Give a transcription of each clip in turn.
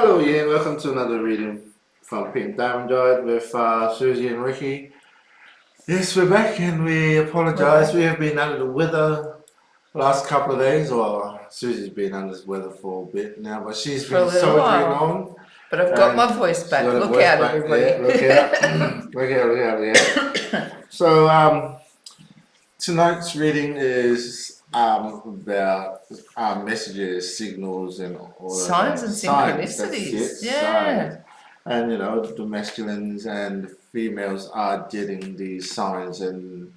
Hello, Ian. Welcome to another reading from Pink Diamond Joy with Susie and Ricky. Yes, we're back and we apologize. We have been under the weather last couple of days. Well, Susie's been under the weather for a bit now, but she's For a been little soldiering while. on. But I've got my voice back. Got her Look voice out, back. everybody. Yeah, look out. Look out. So, tonight's reading is about messages, signals, and all Signs and signs. synchronicities. That's it, Yeah. signs. And you know, the masculines and the females are getting these signs, and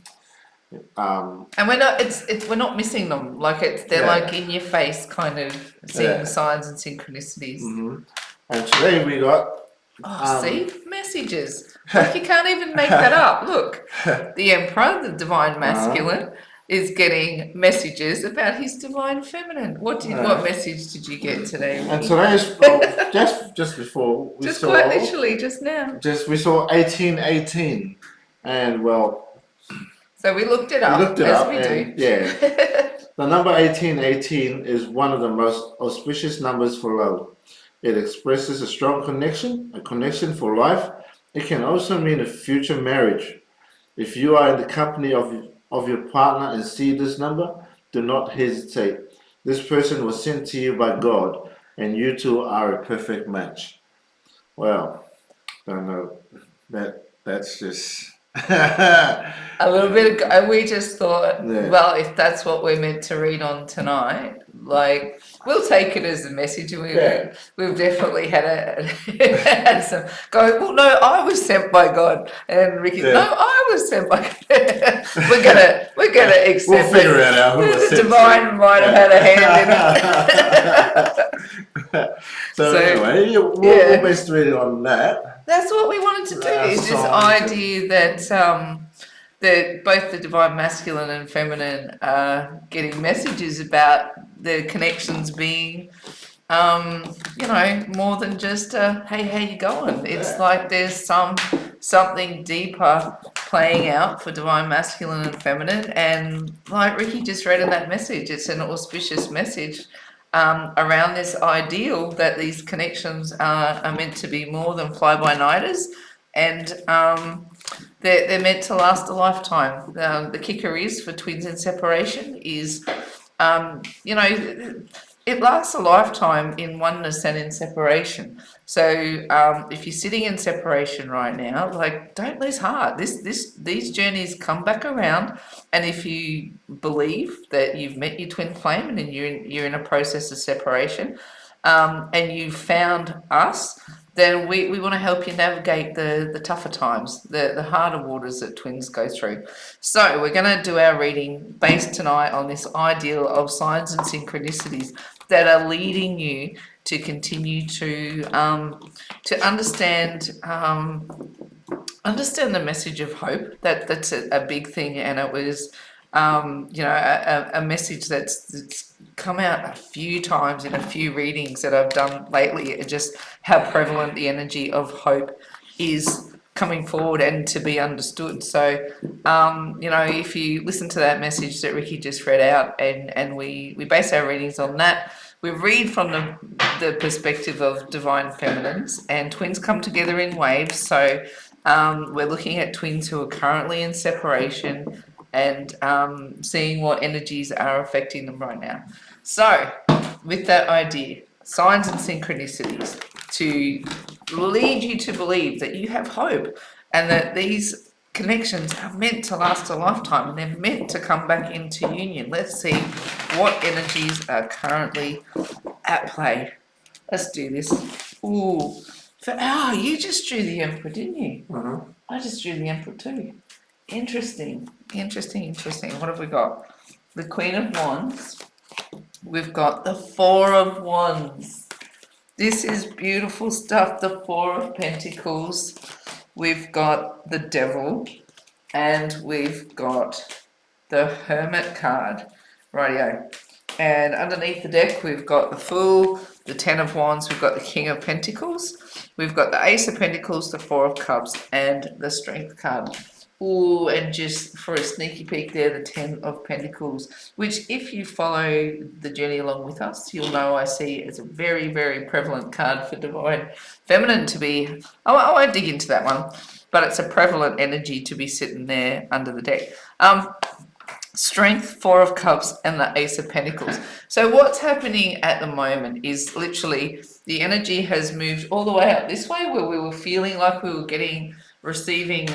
And we're not missing them. They're like in your face, kind of seeing signs and synchronicities. And today we got see, messages. Like you can't even make that up. Look, the Emperor, the divine masculine, is getting messages about his divine feminine. What message did you get today? And today's just before we saw quite literally just now. We saw 1818, and well. So we looked it up. We looked it as up, we and do. Yeah. The number 1818 is one of the most auspicious numbers for love. It expresses a strong connection, a connection for life. It can also mean a future marriage. If you are in the company of your partner and see this number, do not hesitate. This person was sent to you by God, and you two are a perfect match. Well, I don't know. That's just a little bit ago, we just thought, well, if that's what we're meant to read on tonight, like we'll take it as a message. We've definitely had some go. Well, no, I was sent by God, and Ricky. No, I was sent by God. we're gonna accept. We'll figure it out. The divine might have had a hand in it. So anyway, we'll best read it on that. That's what we wanted to do. Is this idea that that both the divine masculine and feminine are getting messages about the connections being, more than just a, hey, how you going? It's like there's something deeper playing out for divine masculine and feminine. And like Ricky just read in that message, it's an auspicious message. Around this ideal that these connections are meant to be more than fly-by-nighters, and they're meant to last a lifetime. The kicker is for twins in separation is, it lasts a lifetime in oneness and in separation. So if you're sitting in separation right now, like don't lose heart. These journeys come back around, and if you believe that you've met your twin flame and you're in a process of separation, and you found us, then we want to help you navigate the tougher times, the harder waters that twins go through. So we're going to do our reading based tonight on this ideal of signs and synchronicities that are leading you to continue to understand the message of hope. That's a big thing, and it was a message that's come out a few times in a few readings that I've done lately, just how prevalent the energy of hope is coming forward and to be understood. So, if you listen to that message that Ricky just read out, and we base our readings on that, we read from the perspective of divine feminines, and twins come together in waves. So we're looking at twins who are currently in separation and seeing what energies are affecting them right now. So with that idea, signs and synchronicities to lead you to believe that you have hope and that these connections are meant to last a lifetime and they're meant to come back into union. Let's see what energies are currently at play. Let's do this. Ooh. You just drew the Emperor, didn't you? I just drew the Emperor too. Interesting. What have we got? The Queen of Wands. We've got the Four of Wands. This is beautiful stuff. The Four of Pentacles. We've got the Devil, and we've got the Hermit card. Rightio. And underneath the deck, we've got the Fool, the Ten of Wands, we've got the King of Pentacles, we've got the Ace of Pentacles, the Four of Cups, and the Strength card. Ooh, and just for a sneaky peek there, the Ten of Pentacles, which if you follow the journey along with us, you'll know I see as a very, very prevalent card for divine feminine to be. I won't dig into that one, but it's a prevalent energy to be sitting there under the deck. Strength, Four of Cups, and the Ace of Pentacles. So what's happening at the moment is literally the energy has moved all the way up this way, where we were feeling like we were receiving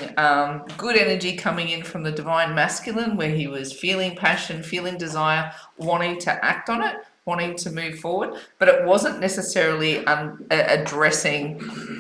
good energy coming in from the divine masculine, where he was feeling passion, feeling desire, wanting to act on it, wanting to move forward, but it wasn't necessarily addressing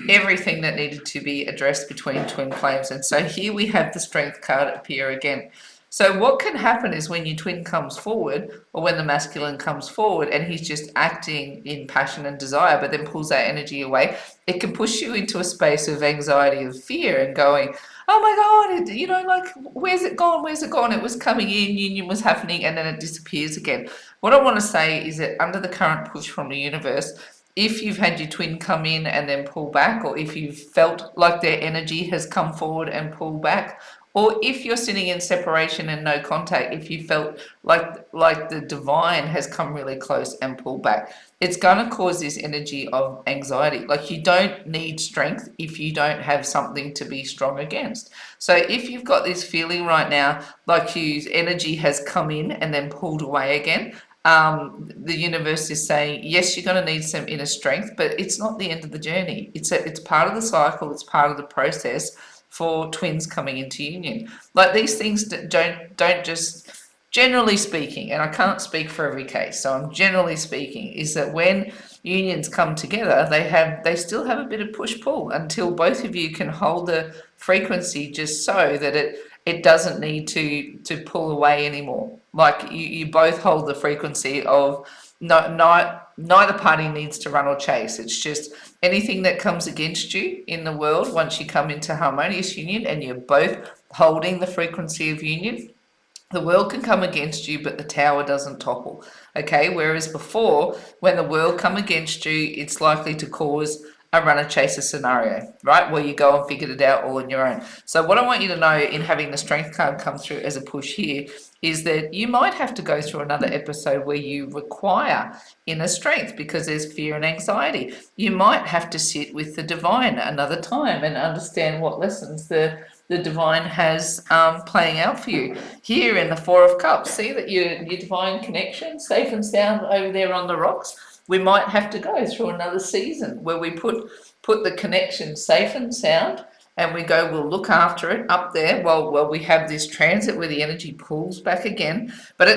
everything that needed to be addressed between twin flames. And so here we have the Strength card appear again. So what can happen is when your twin comes forward, or when the masculine comes forward and he's just acting in passion and desire, but then pulls that energy away, it can push you into a space of anxiety, of fear, and going, oh my God, like, where's it gone? Where's it gone? It was coming in, union was happening, and then it disappears again. What I want to say is that under the current push from the universe, if you've had your twin come in and then pull back, or if you've felt like their energy has come forward and pulled back, or if you're sitting in separation and no contact, if you felt like the divine has come really close and pulled back, it's going to cause this energy of anxiety. Like, you don't need strength if you don't have something to be strong against. So if you've got this feeling right now like whose energy has come in and then pulled away again, the universe is saying, yes, you're going to need some inner strength, but it's not the end of the journey. It's part of the cycle. It's part of the process for twins coming into union. Like, these things don't just, generally speaking, and I can't speak for every case, so I'm generally speaking, is that when unions come together, they still have a bit of push pull until both of you can hold the frequency just so that it doesn't need to pull away anymore. Like, you both hold the frequency of neither party needs to run or chase. It's just anything that comes against you in the world, once you come into harmonious union and you're both holding the frequency of union, the world can come against you, but the tower doesn't topple. Okay, whereas before, when the world come against you, it's likely to cause a runner chaser scenario, right? Where you go and figured it out all on your own. So what I want you to know in having the strength card come through as a push here is that you might have to go through another episode where you require inner strength because there's fear and anxiety. You might have to sit with the divine another time and understand what lessons the divine has playing out for you. Here in the Four of Cups, see that your divine connection, safe and sound over there on the rocks. We might have to go through another season where we put the connection safe and sound, and we go, we'll look after it up there while we have this transit where the energy pulls back again. But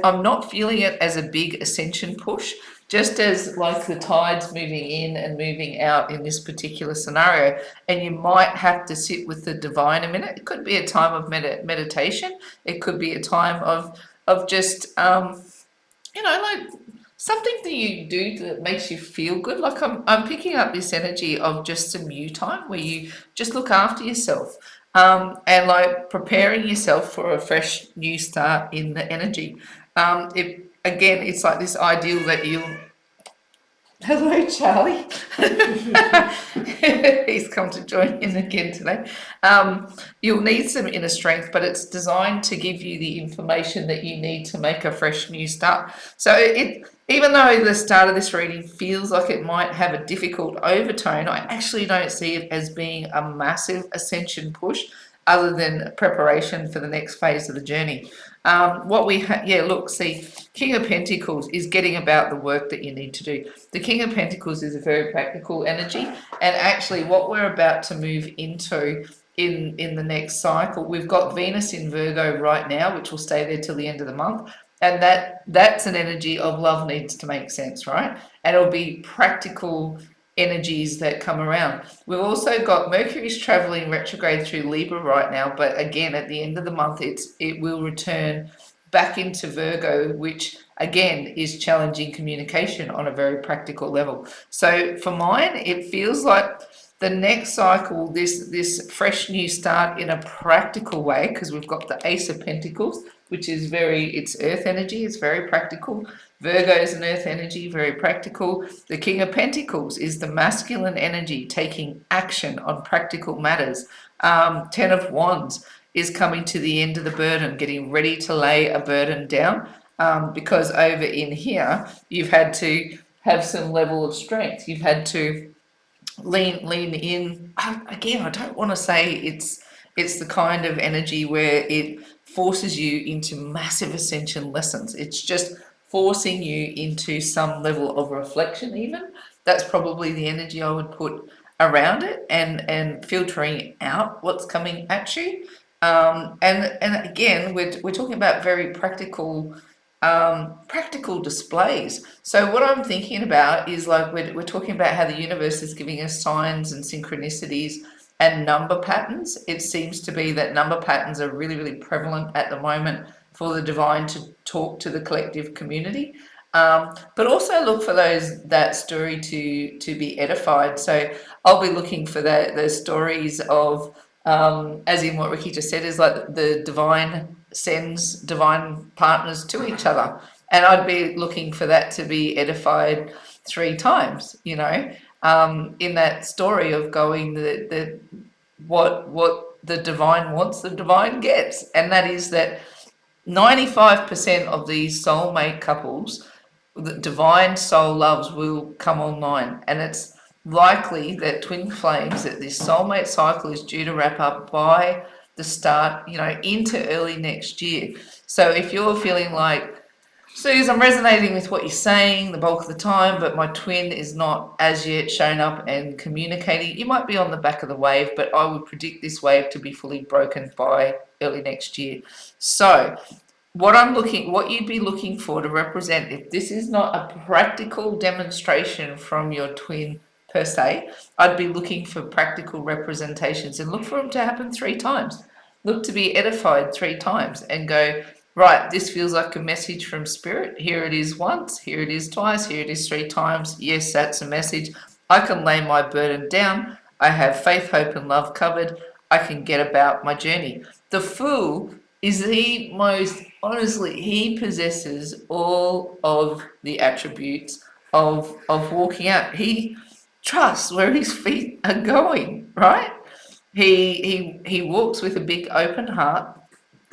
I'm not feeling it as a big ascension push, just as like the tides moving in and moving out in this particular scenario. And you might have to sit with the divine a minute. It could be a time of meditation. It could be a time of just, like something that you do that makes you feel good. Like, I'm picking up this energy of just some you time where you just look after yourself, and like preparing yourself for a fresh new start in the energy. It's like this ideal that you. Hello, Charlie. He's come to join in again today. You'll need some inner strength, but it's designed to give you the information that you need to make a fresh new start. So even though the start of this reading feels like it might have a difficult overtone, I actually don't see it as being a massive ascension push other than preparation for the next phase of the journey. King of Pentacles is getting about the work that you need to do. The King of Pentacles is a very practical energy, and actually what we're about to move into in the next cycle, we've got Venus in Virgo right now, which will stay there till the end of the month, and that's an energy of love needs to make sense, right? And it'll be practical energies that come around. We've also got Mercury's traveling retrograde through Libra right now, but again, at the end of the month, it will return back into Virgo, which again is challenging communication on a very practical level. So for mine, it feels like The next cycle, this fresh new start in a practical way, because we've got the Ace of Pentacles, which is it's earth energy, it's very practical. Virgo is an earth energy, very practical. The King of Pentacles is the masculine energy, taking action on practical matters. Ten of Wands is coming to the end of the burden, getting ready to lay a burden down, because over in here, you've had to have some level of strength. You've had to lean in. Again, I don't want to say it's the kind of energy where it forces you into massive ascension lessons. It's just forcing you into some level of reflection. Even that's probably the energy I would put around it, and filtering out what's coming at you. And again, we're talking about very practical displays. So what I'm thinking about is, like, we're talking about how the universe is giving us signs and synchronicities and number patterns. It seems to be that number patterns are really, really prevalent at the moment for the divine to talk to the collective community. But also look for that story to be edified. So I'll be looking for the stories of, as in what Ricky just said, is like the divine sends divine partners to each other, and I'd be looking for that to be edified 3 times. In that story of going, the what the divine wants, the divine gets, and that is that 95% of these soulmate couples that divine soul loves will come online, and it's likely that twin flames, that this soulmate cycle is due to wrap up by the start, into early next year. So if you're feeling like, Suze, I'm resonating with what you're saying the bulk of the time, but my twin is not as yet shown up and communicating, you might be on the back of the wave, but I would predict this wave to be fully broken by early next year. So what you'd be looking for to represent, if this is not a practical demonstration from your twin per se, I'd be looking for practical representations, and look for them to happen 3 times. Look to be edified 3 times and go, right, this feels like a message from spirit. Here it is once, here it is twice, here it is 3 times. Yes, that's a message. I can lay my burden down. I have faith, hope, and love covered. I can get about my journey. The Fool is the most, honestly, he possesses all of the attributes of walking out. He trusts where his feet are going, right? He walks with a big open heart.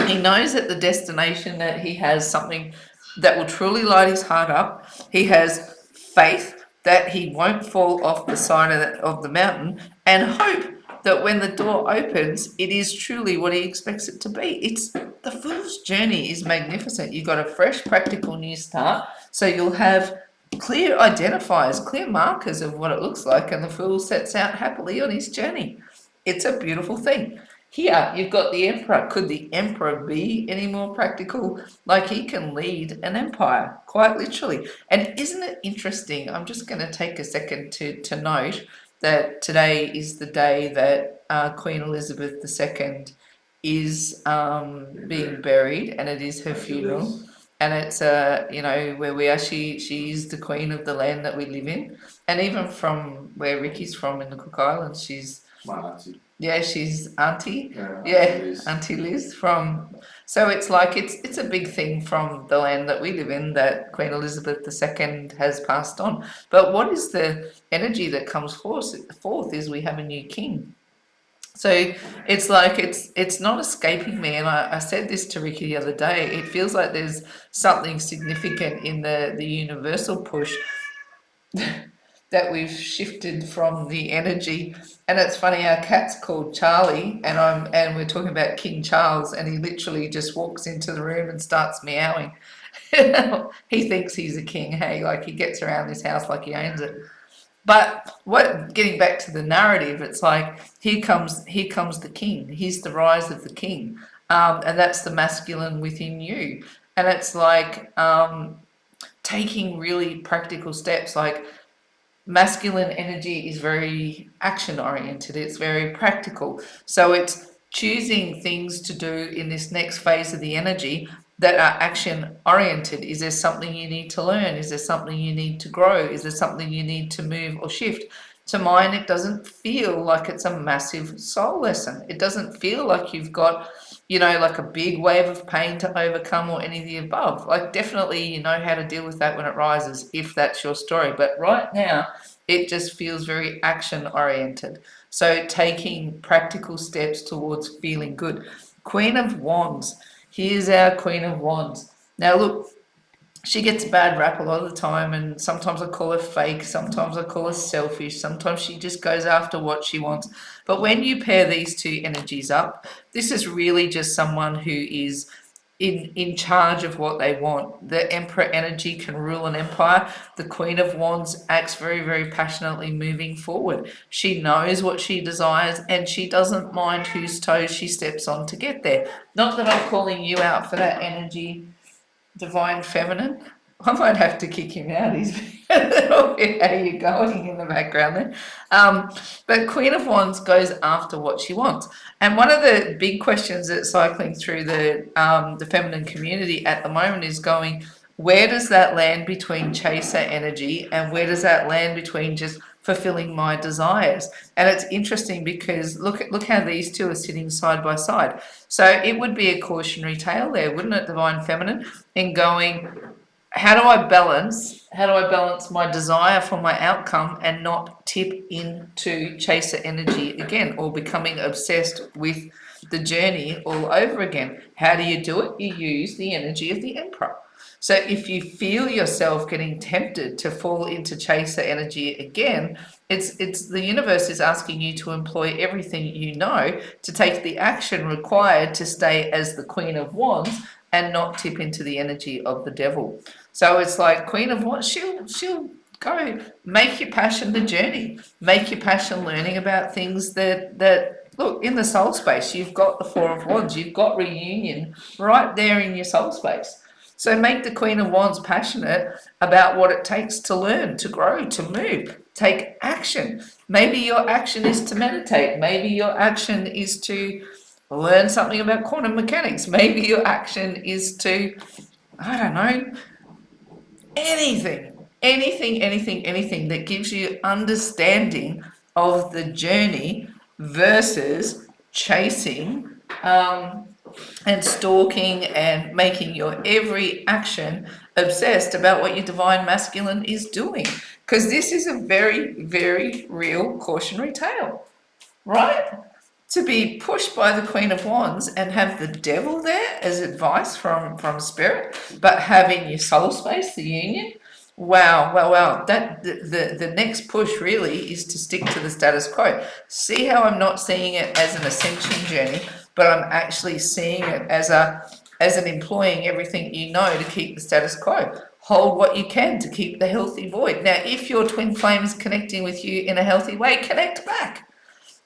He knows that the destination, that he has something that will truly light his heart up. He has faith that he won't fall off the side of the mountain, and hope that when the door opens, it is truly what he expects it to be. It's the Fool's journey is magnificent. You've got a fresh, practical new start, so you'll have clear identifiers, clear markers of what it looks like, and the Fool sets out happily on his journey. It's a beautiful thing. Here, you've got the Emperor. Could the Emperor be any more practical? Like, he can lead an empire, quite literally. And isn't it interesting? I'm just going to take a second to note that today is the day that Queen Elizabeth II is being buried, and it is her funeral. And it's where we are. She is the queen of the land that we live in, and even from where Ricky's from in the Cook Islands, she's My auntie. yeah, she's auntie. Auntie Liz. Auntie Liz from. So it's like it's a big thing from the land that we live in, that Queen Elizabeth II has passed on. But what is the energy that comes forth is we have a new king. So it's like it's not escaping me, and I said this to Ricky the other day. It feels like there's something significant in the universal push that we've shifted from the energy. And it's funny, our cat's called Charlie, and we're talking about King Charles, and he literally just walks into the room and starts meowing. He thinks he's a king, hey, like he gets around this house like he owns it. But getting back to the narrative, it's like here comes the king. Here's the rise of the king, and that's the masculine within you. And it's like taking really practical steps. Like, masculine energy is very action oriented. It's very practical. So it's choosing things to do in this next phase of the energy that are action oriented. Is there something you need to learn? Is there something you need to grow? Is there something you need to move or shift? To mine, it doesn't feel like it's a massive soul lesson. It doesn't feel like you've got, like a big wave of pain to overcome or any of the above. Like, definitely, you know how to deal with that when it rises, if that's your story. But right now, it just feels very action oriented. So, taking practical steps towards feeling good. Queen of Wands. Here's our Queen of Wands. Now, look, she gets a bad rap a lot of the time, and sometimes I call her fake, sometimes I call her selfish, sometimes she just goes after what she wants. But when you pair these two energies up, this is really just someone who is in charge of what they want. The Emperor energy can rule an empire. The Queen of Wands acts very, very passionately moving forward. She knows what she desires, and she doesn't mind whose toes she steps on to get there. Not that I'm calling you out for that energy, Divine Feminine. I might have to kick him out. He's a little bit, how you going in the background there? But Queen of Wands goes after what she wants. And one of the big questions that's cycling through the feminine community at the moment is going, where does that land between chaser energy and where does that land between just fulfilling my desires? And it's interesting because look how these two are sitting side by side. So it would be a cautionary tale there, wouldn't it, Divine Feminine? In going, how do I balance my desire for my outcome and not tip into chaser energy again, or becoming obsessed with the journey all over again? How do you do it? You use the energy of the Emperor. So if you feel yourself getting tempted to fall into chaser energy again, it's the universe is asking you to employ everything you know to take the action required to stay as the Queen of Wands and not tip into the energy of the devil. So it's like Queen of Wands, she'll go make your passion the journey, make your passion learning about things that look in the soul space. You've got the Four of Wands, you've got reunion right there in your soul space. So make the Queen of Wands passionate about what it takes to learn, to grow, to move. Take action. Maybe your action is to meditate. Maybe your action is to learn something about quantum mechanics. Maybe your action is to, I don't know, anything that gives you understanding of the journey versus chasing and stalking and making your every action obsessed about what your divine masculine is doing. Because this is a very, very real cautionary tale, right? To be pushed by the Queen of Wands and have the devil there as advice from spirit, but having your soul space, the union. Wow. That the next push really is to stick to the status quo. See how I'm not seeing it as an ascension journey, but I'm actually seeing it as an employing everything you know to keep the status quo. Hold what you can to keep the healthy void. Now, if your twin flame is connecting with you in a healthy way, connect back.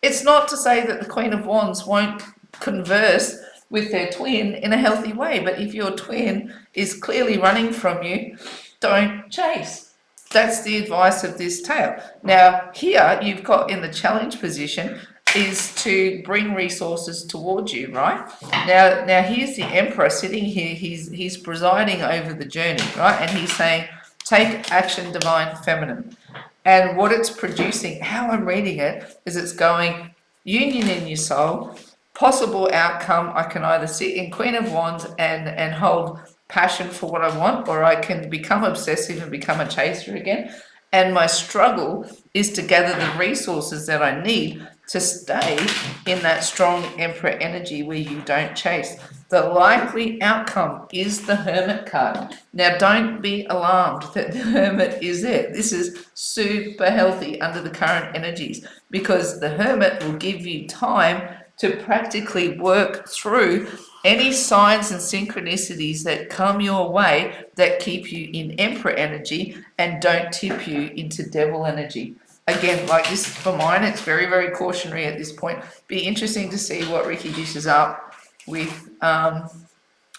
It's not to say that the Queen of Wands won't converse with their twin in a healthy way, but if your twin is clearly running from you, don't chase. That's the advice of this tale. Now, here you've got in the challenge position is to bring resources towards you, right? Now here's the Emperor sitting here. He's presiding over the journey, right? And he's saying, take action, Divine Feminine. And what it's producing, how I'm reading it, is it's going, union in your soul, possible outcome. I can either sit in Queen of Wands and hold passion for what I want, or I can become obsessive and become a chaser again. And my struggle is to gather the resources that I need to stay in that strong Emperor energy where you don't chase. The likely outcome is the Hermit card. Now, don't be alarmed that the Hermit is there. This is super healthy under the current energies because the Hermit will give you time to practically work through any signs and synchronicities that come your way that keep you in Emperor energy and don't tip you into Devil energy. Again, like this for mine, it's very, very cautionary at this point. Be interesting to see what Ricky dishes up with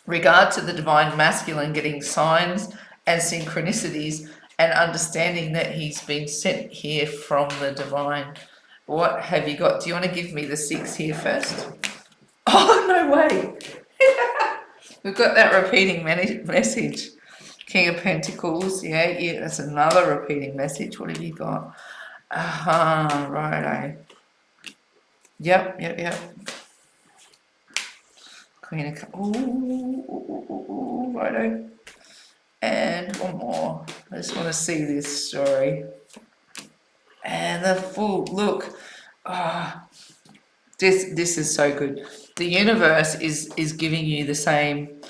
regard to the divine masculine getting signs and synchronicities and understanding that he's been sent here from the divine. What have you got? Do you want to give me the 6 here first? Oh, no way. We've got that repeating message. King of Pentacles. Yeah, that's another repeating message. What have you got? Righto. Yep. Queen of Cups. Ooh, righto. And one more. I just want to see this story. And the full look. Ah, this is so good. The universe is giving you the same.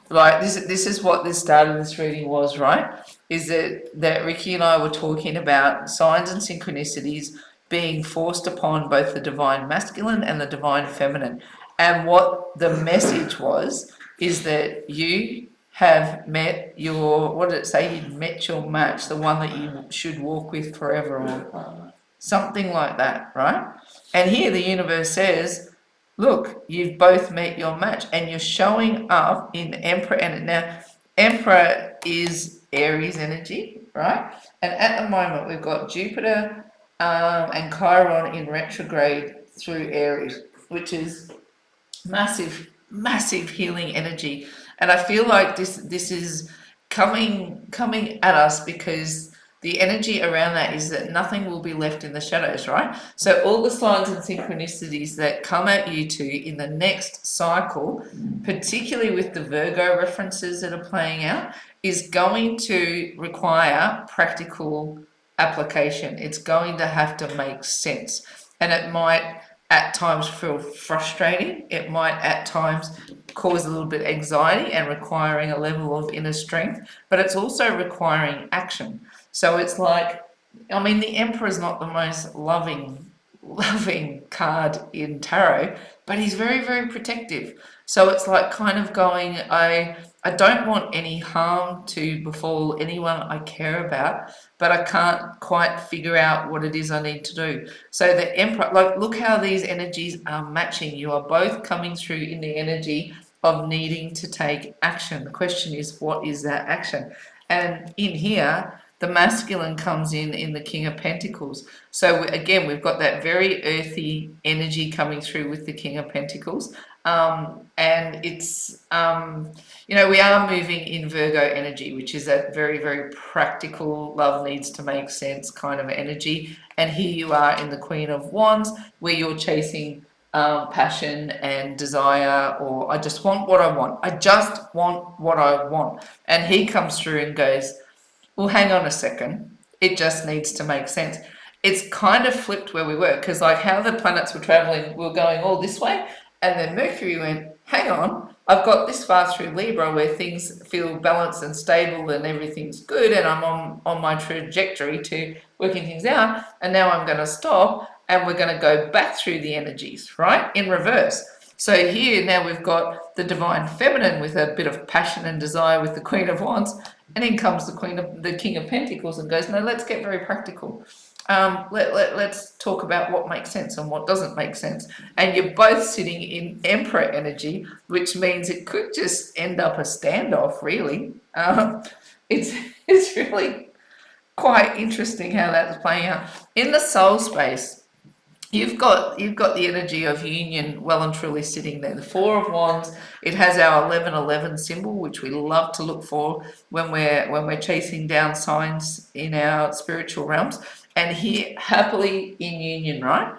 Like this is what the start of this reading was, right? Is that Ricky and I were talking about signs and synchronicities being forced upon both the divine masculine and the divine feminine. And what the message was is that you have met your, what did it say? You'd met your match, the one that you should walk with forever, or something like that, right? And here the universe says, look, you've both met your match and you're showing up in Emperor. And now, Emperor is Aries energy, right? And at the moment, we've got Jupiter and Chiron in retrograde through Aries, which is massive healing energy. And I feel like this is coming at us because the energy around that is that nothing will be left in the shadows, right? So all the signs and synchronicities that come at you two in the next cycle, particularly with the Virgo references that are playing out, is going to require practical application. It's going to have to make sense. And it might at times feel frustrating. It might at times cause a little bit of anxiety and requiring a level of inner strength, but it's also requiring action. So it's like, I mean, the Emperor is not the most loving card in tarot, but he's very protective. So it's like kind of going, I don't want any harm to befall anyone I care about, but I can't quite figure out what it is I need to do. So the Emperor, like, look how these energies are matching. You are both coming through in the energy of needing to take action. The question is, what is that action? And in here, the masculine comes in the King of Pentacles. So again, we've got that very earthy energy coming through with the King of Pentacles. And it's, we are moving in Virgo energy, which is that very practical, love needs to make sense kind of energy. And here you are in the Queen of Wands, where you're chasing passion and desire, or I just want what I want. I just want what I want. And he comes through and goes, well, hang on a second. It just needs to make sense. It's kind of flipped where we were, because like how the planets were traveling, we were going all this way, and then Mercury went, hang on, I've got this far through Libra where things feel balanced and stable and everything's good, and I'm on my trajectory to working things out, and now I'm going to stop, and we're going to go back through the energies, right, in reverse. So here now we've got the divine feminine with a bit of passion and desire with the Queen of Wands, and in comes the King of Pentacles and goes, no, let's get very practical. Let's talk about what makes sense and what doesn't make sense. And you're both sitting in Emperor energy, which means it could just end up a standoff, really. It's really quite interesting how that's playing out. In the soul space, you've got the energy of union well and truly sitting there. The Four of Wands, it has our 1111 symbol, which we love to look for when we're chasing down signs in our spiritual realms. And here, happily in union, right?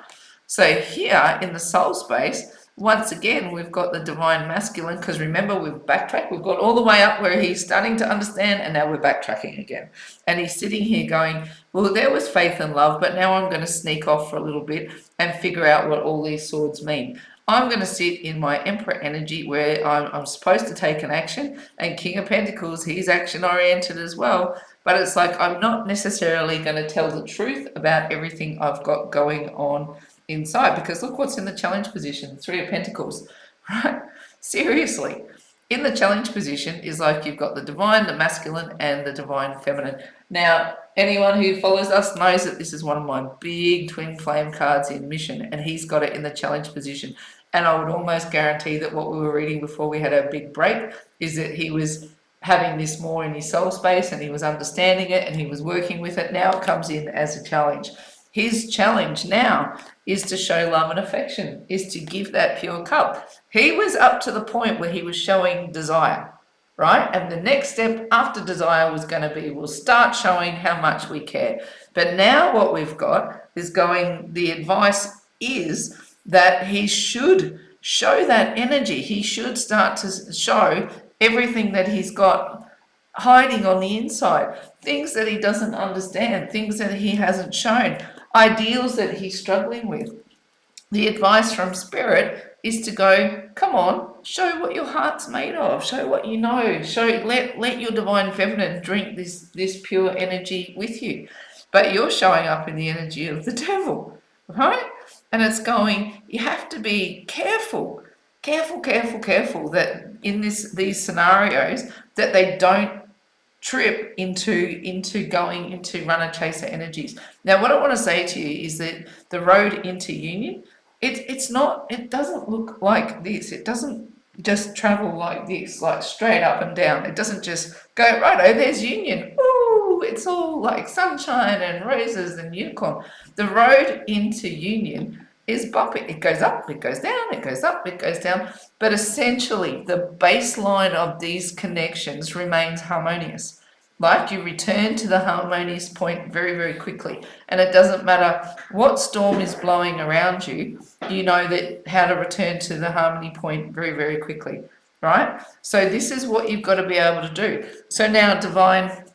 So here in the soul space, once again, we've got the divine masculine, because remember, we've backtracked. We've got all the way up where he's starting to understand, and now we're backtracking again. And he's sitting here going, well, there was faith and love, but now I'm going to sneak off for a little bit and figure out what all these swords mean. I'm going to sit in my Emperor energy where I'm supposed to take an action, and King of Pentacles, he's action-oriented as well. But it's like I'm not necessarily going to tell the truth about everything I've got going on inside, because look what's in the challenge position, Three of Pentacles, right? Seriously, in the challenge position is like you've got the divine, the masculine, and the divine feminine. Now, anyone who follows us knows that this is one of my big twin flame cards in Mission, and he's got it in the challenge position. And I would almost guarantee that what we were reading before we had our big break is that he was having this more in his soul space, and he was understanding it, and he was working with it. Now it comes in as a challenge. His challenge now is to show love and affection, is to give that pure cup. He was up to the point where he was showing desire. right? And the next step after desire was going to be, we'll start showing how much we care. But now what we've got is going, the advice is that he should show that energy. He should start to show everything that he's got hiding on the inside, things that he doesn't understand, things that he hasn't shown, ideals that he's struggling with. The advice from spirit is to go, come on, show what your heart's made of, show what you know, let your divine feminine drink this pure energy with you. But you're showing up in the energy of the devil, right? And it's going, you have to be careful, careful that in these scenarios that they don't trip into going into runner chaser energies. Now, what I want to say to you is that the road into union, it doesn't look like this. It doesn't just travel like this, like straight up and down. It doesn't just go, righto, there's union. Ooh, it's all like sunshine and roses and unicorn. The road into union is bumpy. It goes up, it goes down, it goes up, it goes down. But essentially, the baseline of these connections remains harmonious. Like you return to the harmonious point very, very quickly. And it doesn't matter what storm is blowing around you, you know that how to return to the harmony point very, very quickly, right? So this is what you've got to be able to do. So now divine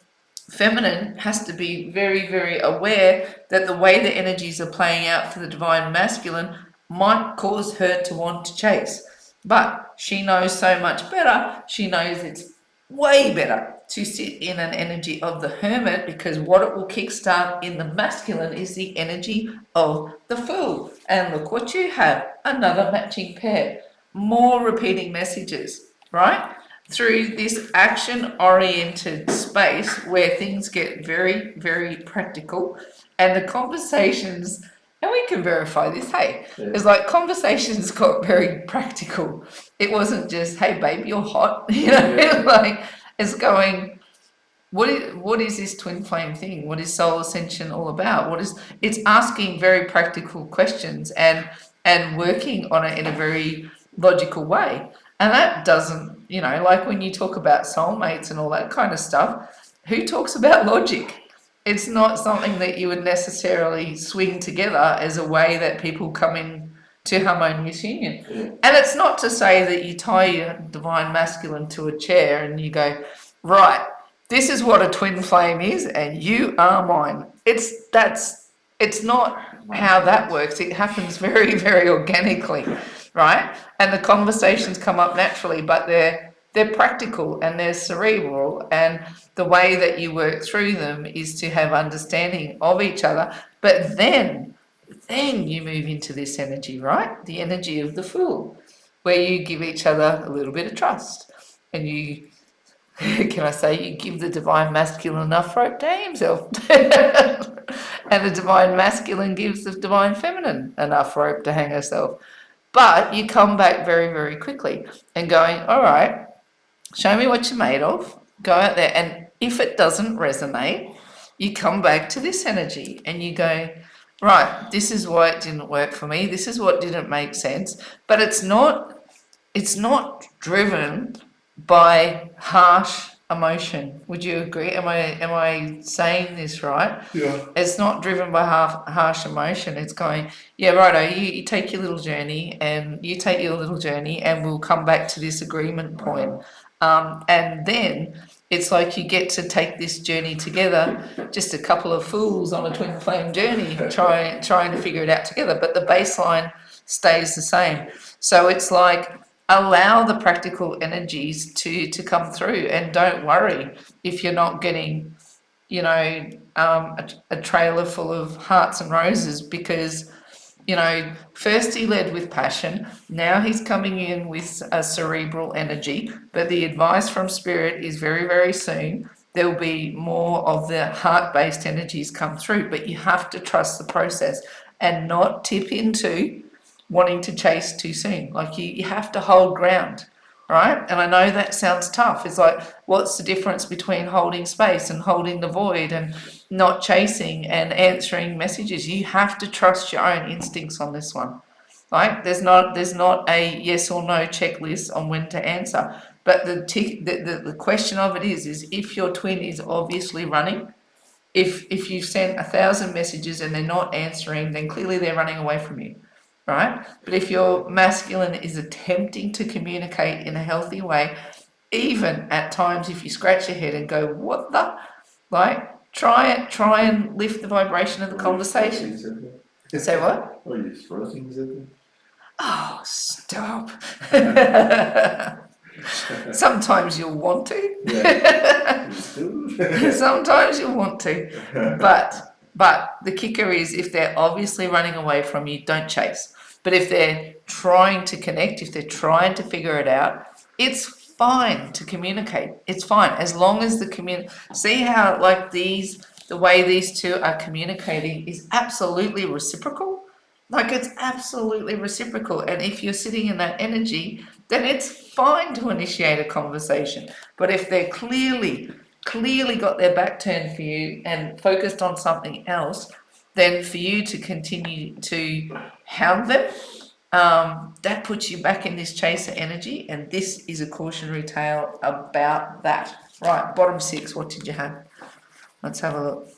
feminine has to be very, very aware that the way the energies are playing out for the divine masculine might cause her to want to chase. But she knows so much better. She knows it's way better to sit in an energy of the hermit, because what it will kickstart in the masculine is the energy of the fool. And look what you have, another matching pair, more repeating messages, right? Through this action-oriented space where things get very, very practical, and the conversations, and we can verify this, hey, it's like conversations got very practical. It wasn't just, hey, babe, you're hot, like it's going, what is this twin flame thing? What is soul ascension all about? It's asking very practical questions and working on it in a very logical way. And that doesn't, like when you talk about soulmates and all that kind of stuff, who talks about logic? It's not something that you would necessarily swing together as a way that people come in to harmonious union. And it's not to say that you tie your divine masculine to a chair and you go, right, this is what a twin flame is and you are mine. It's not how that works. It happens very, very organically, right? And the conversations come up naturally, but they're practical and they're cerebral, and the way that you work through them is to have understanding of each other. But then you move into this energy, right? The energy of the fool, where you give each other a little bit of trust, and you, can I say, you give the divine masculine enough rope to hang himself. And the divine masculine gives the divine feminine enough rope to hang herself. But you come back very, very quickly and going, all right, show me what you're made of. Go out there. And if it doesn't resonate, you come back to this energy and you go, right, this is why it didn't work for me. This is what didn't make sense. But it's not driven by harsh emotion. Would you agree? Am I saying this right? Yeah. It's not driven by harsh emotion. It's going, yeah, righto, you take your little journey and you take your little journey and we'll come back to this agreement point. And then it's like you get to take this journey together, just a couple of fools on a twin flame journey, trying to figure it out together. But the baseline stays the same. So it's like, allow the practical energies to come through, and don't worry if you're not getting, a trailer full of hearts and roses, because, first he led with passion, now he's coming in with a cerebral energy. But the advice from spirit is very, very soon there'll be more of the heart-based energies come through, but you have to trust the process and not tip into wanting to chase too soon. Like you have to hold ground, right? And I know that sounds tough. It's like, what's the difference between holding space and holding the void and not chasing and answering messages? You have to trust your own instincts on this one. Like there's not a yes or no checklist on when to answer. But the question of it is if your twin is obviously running, if you've sent 1,000 messages and they're not answering, then clearly they're running away from you, right? But if your masculine is attempting to communicate in a healthy way, even at times if you scratch your head and go, what the, like, try and lift the vibration of the conversation. Say what? Oh, you're frozen, is it? Oh, stop. Sometimes you'll want to. Yeah. You still? Sometimes you'll want to. But the kicker is if they're obviously running away from you, don't chase. But if they're trying to connect, if they're trying to figure it out, it's fine to communicate. It's fine as long as see how like the way these two are communicating is absolutely reciprocal. Like it's absolutely reciprocal. And if you're sitting in that energy, then it's fine to initiate a conversation. But if they're clearly got their back turned for you and focused on something else, then for you to continue to hound them, that puts you back in this chaser energy. And this is a cautionary tale about that. Right, bottom 6, what did you have? Let's have a look.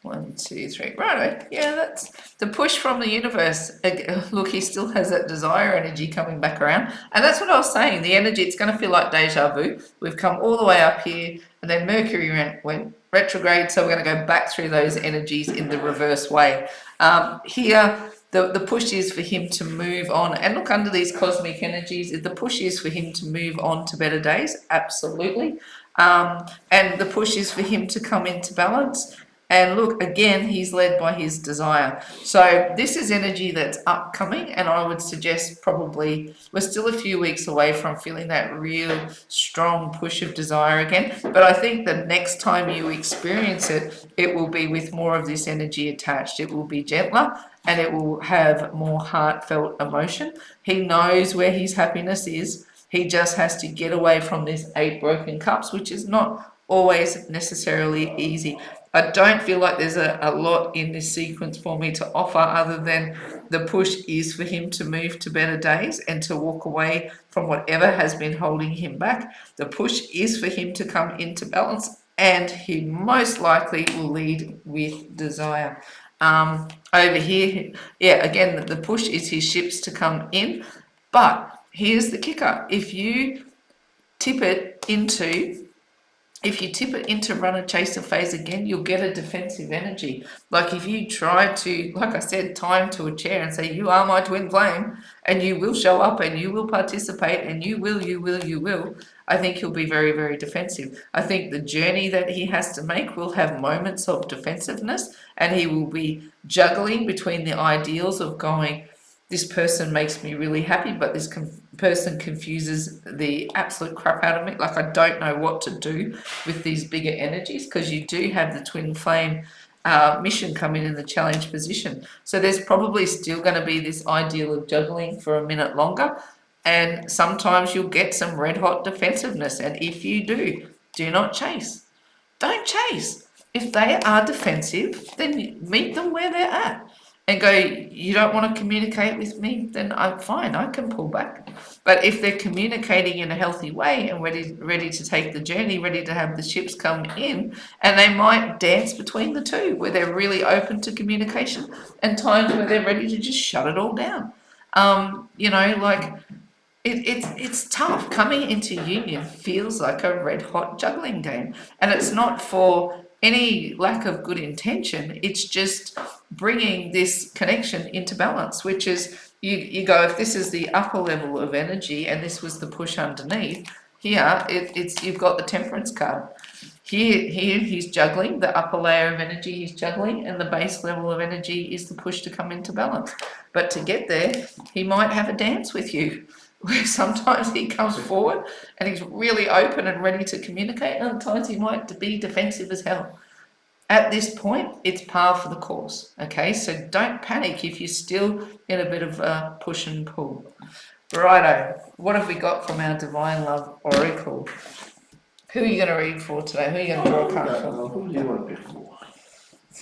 1, 2, 3. Right, yeah, that's the push from the universe. Look, he still has that desire energy coming back around. And that's what I was saying. The energy, it's going to feel like deja vu. We've come all the way up here, and then Mercury went retrograde, so we're going to go back through those energies in the reverse way. Here, the push is for him to move on. And look, under these cosmic energies, the push is for him to move on to better days. Absolutely. And the push is for him to come into balance. And look, again, he's led by his desire. So this is energy that's upcoming, and I would suggest probably we're still a few weeks away from feeling that real strong push of desire again. But I think the next time you experience it, it will be with more of this energy attached. It will be gentler and it will have more heartfelt emotion. He knows where his happiness is. He just has to get away from this 8 broken cups, which is not always necessarily easy. I don't feel like there's a lot in this sequence for me to offer other than the push is for him to move to better days and to walk away from whatever has been holding him back. The push is for him to come into balance, and he most likely will lead with desire. Over here, yeah, again, the push is his ships to come in, but here's the kicker. If you tip it into run a chaser phase again, you'll get a defensive energy. Like if you try to, like I said, tie him to a chair and say, you are my twin flame, and you will show up and you will participate and you will, I think he'll be very, very defensive. I think the journey that he has to make will have moments of defensiveness, and he will be juggling between the ideals of going, this person makes me really happy, but this person confuses the absolute crap out of me. Like I don't know what to do with these bigger energies, because you do have the twin flame mission coming in the challenge position. So there's probably still going to be this ideal of juggling for a minute longer. And sometimes you'll get some red hot defensiveness. And if you do not chase. Don't chase. If they are defensive, then meet them where they're at and go, you don't want to communicate with me, then I'm fine, I can pull back. But if they're communicating in a healthy way and ready to take the journey, ready to have the ships come in, and they might dance between the two, where they're really open to communication, and times where they're ready to just shut it all down. Like it's tough. Coming into union feels like a red hot juggling game, and it's not for any lack of good intention. It's just bringing this connection into balance, which is you go, if this is the upper level of energy and this was the push underneath, here it's you've got the temperance card. Here he's juggling the upper layer of energy, he's juggling, and the base level of energy is the push to come into balance. But to get there, he might have a dance with you, where sometimes he comes forward and he's really open and ready to communicate, and other times he might be defensive as hell. At this point, it's par for the course, okay? So don't panic if you're still in a bit of a push and pull. Righto, what have we got from our Divine Love Oracle? Who are you going to read for today? Who are you going to draw a card for? Who do you want to pick for?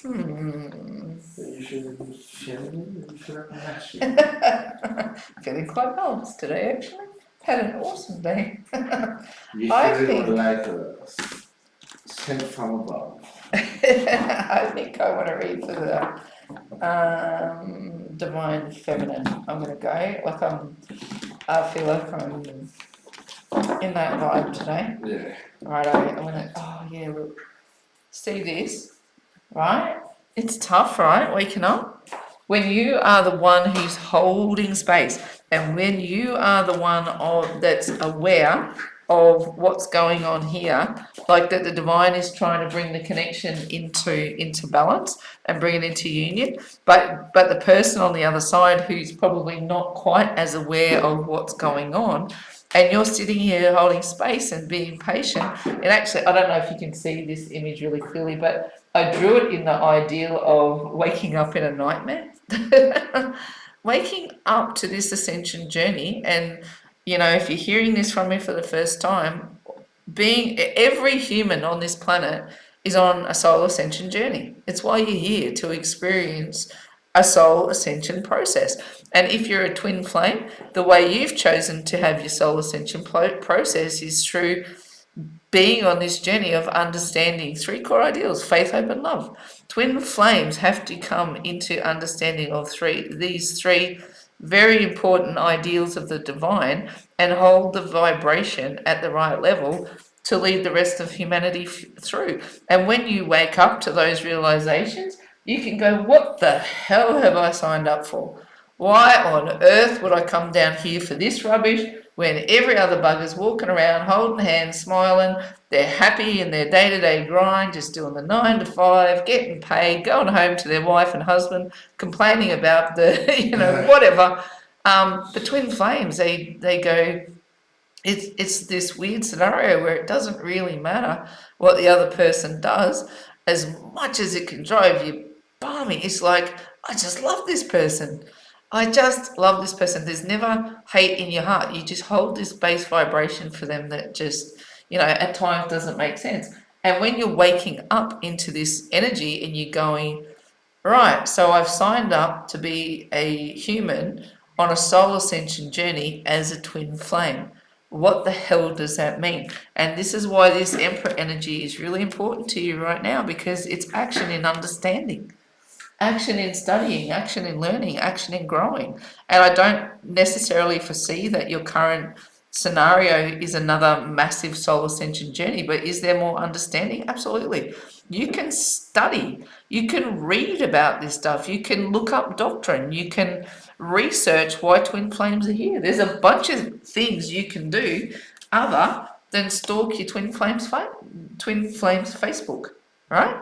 You should be feminine. You should have masculine. Feeling quite balanced today, actually. Had an awesome day. You I should think like a sent from above. I think I want to read for the divine feminine. I'm gonna go like I feel like I'm in that vibe today. Yeah. Right, I'm gonna. Oh yeah, look. See this, right? It's tough, right? Waking up when you are the one who's holding space, and when you are the one that's aware of what's going on here, like that the divine is trying to bring the connection into balance and bring it into union, but the person on the other side who's probably not quite as aware of what's going on, and you're sitting here holding space and being patient. And actually, I don't know if you can see this image really clearly, but I drew it in the ideal of waking up in a nightmare. Waking up to this ascension journey, and you know, if you're hearing this from me for the first time, being every human on this planet is on a soul ascension journey. It's why you're here, to experience a soul ascension process. And if you're a twin flame, the way you've chosen to have your soul ascension process is through being on this journey of understanding three core ideals: faith, hope, and love. Twin flames have to come into understanding of these three very important ideals of the divine, and hold the vibration at the right level to lead the rest of humanity through. And when you wake up to those realizations, you can go, what the hell have I signed up for? Why on earth would I come down here for this rubbish when every other bugger's walking around holding hands, smiling? They're happy in their day-to-day grind, just doing the 9 to 5, getting paid, going home to their wife and husband, complaining about the, whatever. The twin flames, they go, it's this weird scenario where it doesn't really matter what the other person does as much as it can drive you balmy. It's like, I just love this person. I just love this person. There's never hate in your heart. You just hold this base vibration for them that just, at times doesn't make sense. And when you're waking up into this energy and you're going, right, so I've signed up to be a human on a soul ascension journey as a twin flame. What the hell does that mean? And this is why this Emperor energy is really important to you right now, because it's action in understanding, action in studying, action in learning, action in growing. And I don't necessarily foresee that your current scenario is another massive soul ascension journey, but is there more understanding? Absolutely. You can study, you can read about this stuff, you can look up doctrine, you can research why twin flames are here. There's a bunch of things you can do other than stalk your twin flames Facebook, right?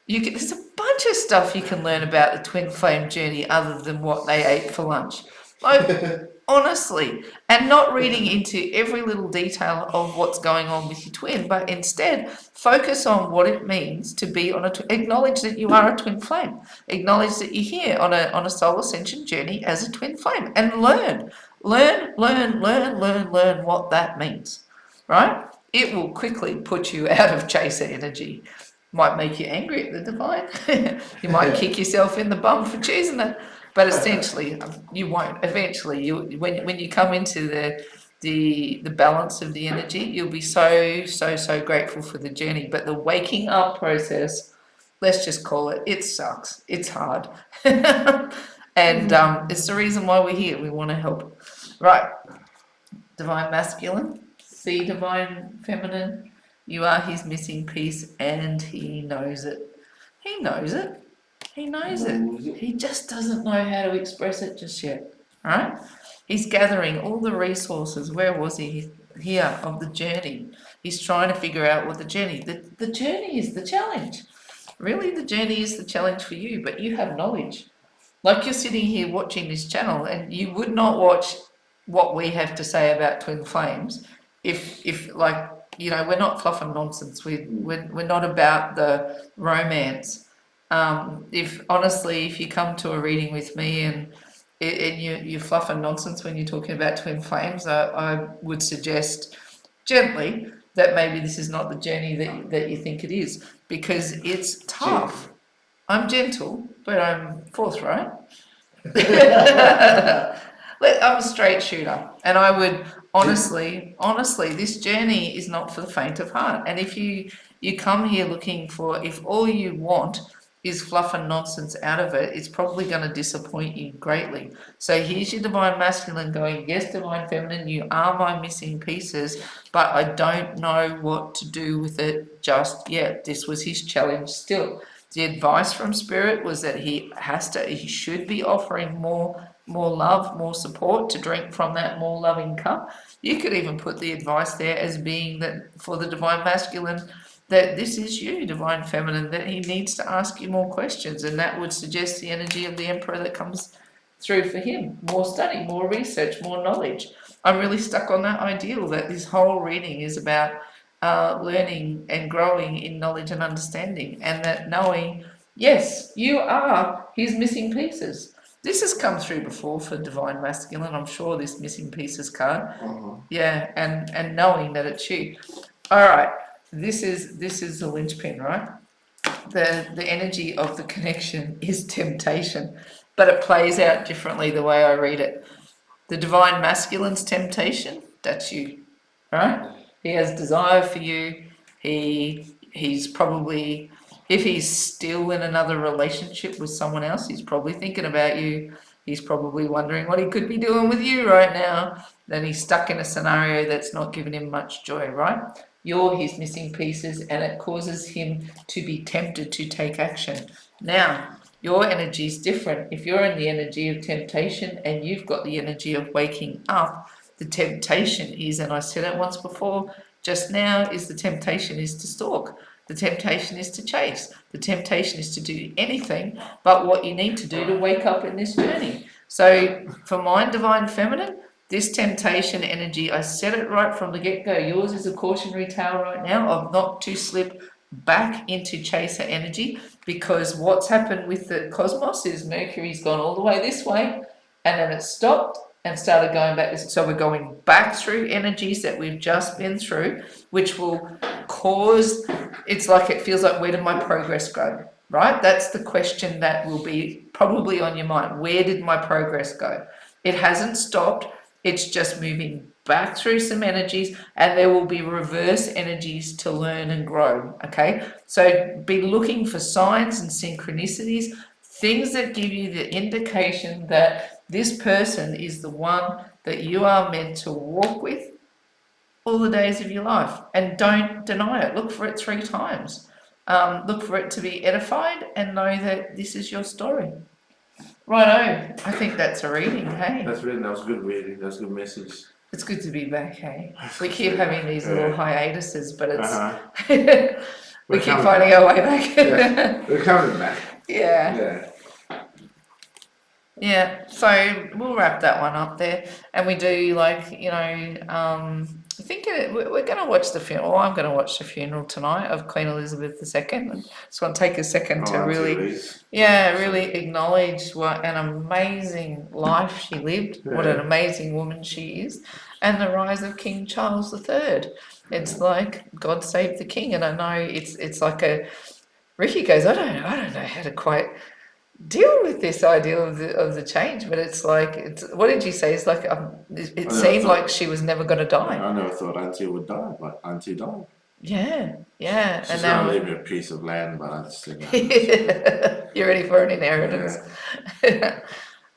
There's a bunch of stuff you can learn about the twin flame journey other than what they ate for lunch. Like, honestly, and not reading into every little detail of what's going on with your twin, but instead focus on what it means to be on acknowledge that you are a twin flame. Acknowledge that you're here on a soul ascension journey as a twin flame, and learn what that means, right? It will quickly put you out of chaser energy. Might make you angry at the divine. You might kick yourself in the bum for choosing it, but essentially you won't. Eventually, when you come into the balance of the energy, you'll be so grateful for the journey. But the waking up process, let's just call it, it sucks. It's hard, and it's the reason why we're here. We want to help. Right, divine masculine, see divine feminine. You are his missing piece, and he knows it. He knows it. He knows it. He just doesn't know how to express it just yet, right? He's gathering all the resources. Where was he? Here, of the journey. He's trying to figure out what the journey. The journey is the challenge. Really, the journey is the challenge for you, but you have knowledge. Like, you're sitting here watching this channel, and you would not watch what we have to say about twin flames if like, we're not fluff and nonsense. We're not about the romance. If you come to a reading with me and you fluff and nonsense when you're talking about twin flames, I would suggest gently that maybe this is not the journey that you think it is, because it's tough. I'm gentle, but I'm forthright. I'm a straight shooter, and I would honestly, this journey is not for the faint of heart. And if you come here looking for, if all you want is fluff and nonsense out of it, it's probably going to disappoint you greatly. So here's your divine masculine going, yes, divine feminine, you are my missing pieces, but I don't know what to do with it just yet. This was his challenge still. The advice from spirit was that he should be offering more love, more support, to drink from that more loving cup. You could even put the advice there as being that for the divine masculine, that this is you, divine feminine, that he needs to ask you more questions, and that would suggest the energy of the emperor that comes through for him. More study, more research, more knowledge. I'm really stuck on that ideal that this whole reading is about learning and growing in knowledge and understanding, and that knowing, yes, you are his missing pieces. This has come through before for divine masculine, I'm sure, this missing pieces card. Yeah, and knowing that it's you. All right, this is the linchpin, right? The energy of the connection is temptation, but it plays out differently the way I read it. The divine masculine's temptation, that's you, right? He has desire for you. He's probably, if he's still in another relationship with someone else, he's probably thinking about you. He's probably wondering what he could be doing with you right now. Then he's stuck in a scenario that's not giving him much joy, right? You're his missing pieces, and it causes him to be tempted to take action. Now, your energy is different. If you're in the energy of temptation and you've got the energy of waking up, the temptation is, and I said it once before, just now, is the temptation is to stalk. The temptation is to chase. The temptation is to do anything but what you need to do to wake up in this journey. So for my divine feminine, this temptation energy, I said it right from the get-go. Yours is a cautionary tale right now of not to slip back into chaser energy, because what's happened with the cosmos is Mercury's gone all the way this way, and then it stopped and started going back. So we're going back through energies that we've just been through, which will cause, it's like, it feels like, where did my progress go? Right? That's the question that will be probably on your mind. Where did my progress go? It hasn't stopped. It's just moving back through some energies, and there will be reverse energies to learn and grow. Okay, so be looking for signs and synchronicities, things that give you the indication that this person is the one that you are meant to walk with all the days of your life, and don't deny it. Look for it 3 times. Look for it to be edified, and know that this is your story. Righto, I think that's a reading, hey? That was good reading, that's a good message. It's good to be back, hey? We keep having these little hiatuses, but it's we keep finding our way back. We're coming back. Yeah. So we'll wrap that one up there, and we do, like, I think we're going to watch the funeral. I'm going to watch the funeral tonight of Queen Elizabeth II. And just want to take a second to really acknowledge what an amazing life she lived, what an amazing woman she is, and the rise of King Charles III. It's like God save the king, and I know it's like Ricky goes, I don't know how to quite deal with this idea of the change, but it's like, what did you say? It's like it seemed like she was never going to die. I never thought Auntie would die, but Auntie died. Yeah. She's and now, gonna leave me a piece of land, but I just think you're ready for an inheritance.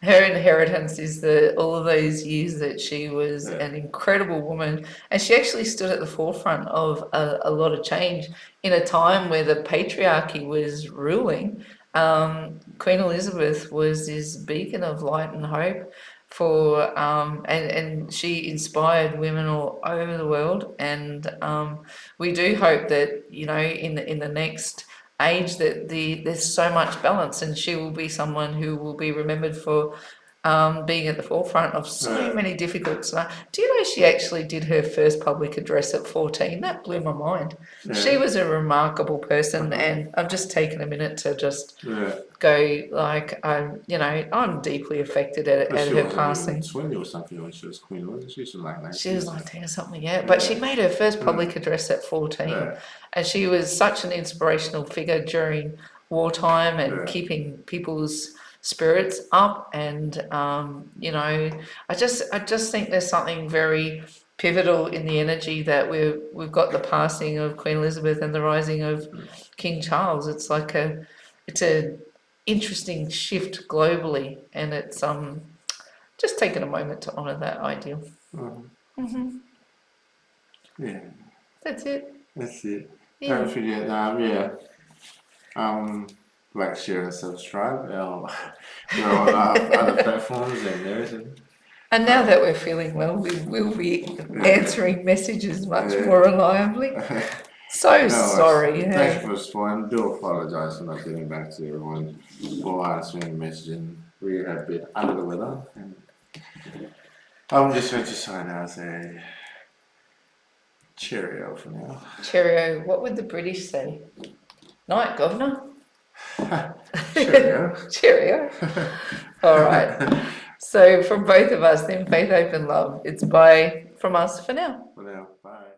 Her inheritance is all of those years that she was an incredible woman, and she actually stood at the forefront of a lot of change in a time where the patriarchy was ruling. Queen Elizabeth was this beacon of light and hope for, and she inspired women all over the world. And we do hope that, in the next age, that there's so much balance, and she will be someone who will be remembered for being at the forefront of so many difficult scenarios. Do you know she actually did her first public address at 14? That blew my mind. She was a remarkable person, and I've just taken a minute to just go, like, I'm deeply affected at her passing. 20 or something when she was queen, wasn't she? She was like 19. She was 19 or something, but she made her first public address at 14, and she was such an inspirational figure during wartime and Yeah. keeping people's spirits up. And you know, I just think there's something very pivotal in the energy that we've got the passing of Queen Elizabeth and the rising of King Charles. It's like it's a interesting shift globally, and it's just taking a moment to honour that ideal. Yeah, That's it. that's it. Yeah. Don't forget, like, share, and subscribe. We're on other platforms and everything. And now that we're feeling well, we will be answering messages much more reliably. So sorry. Thank you for supporting. Do apologise for not getting back to everyone or answering the messaging. We have been under the weather. And I'm just going to sign out and say cheerio for now. Cheerio. What would the British say? Night, Governor. Cheerio. Cheerio. All right. So from both of us, then, faith, hope, and love. It's bye from us for now. For now, bye.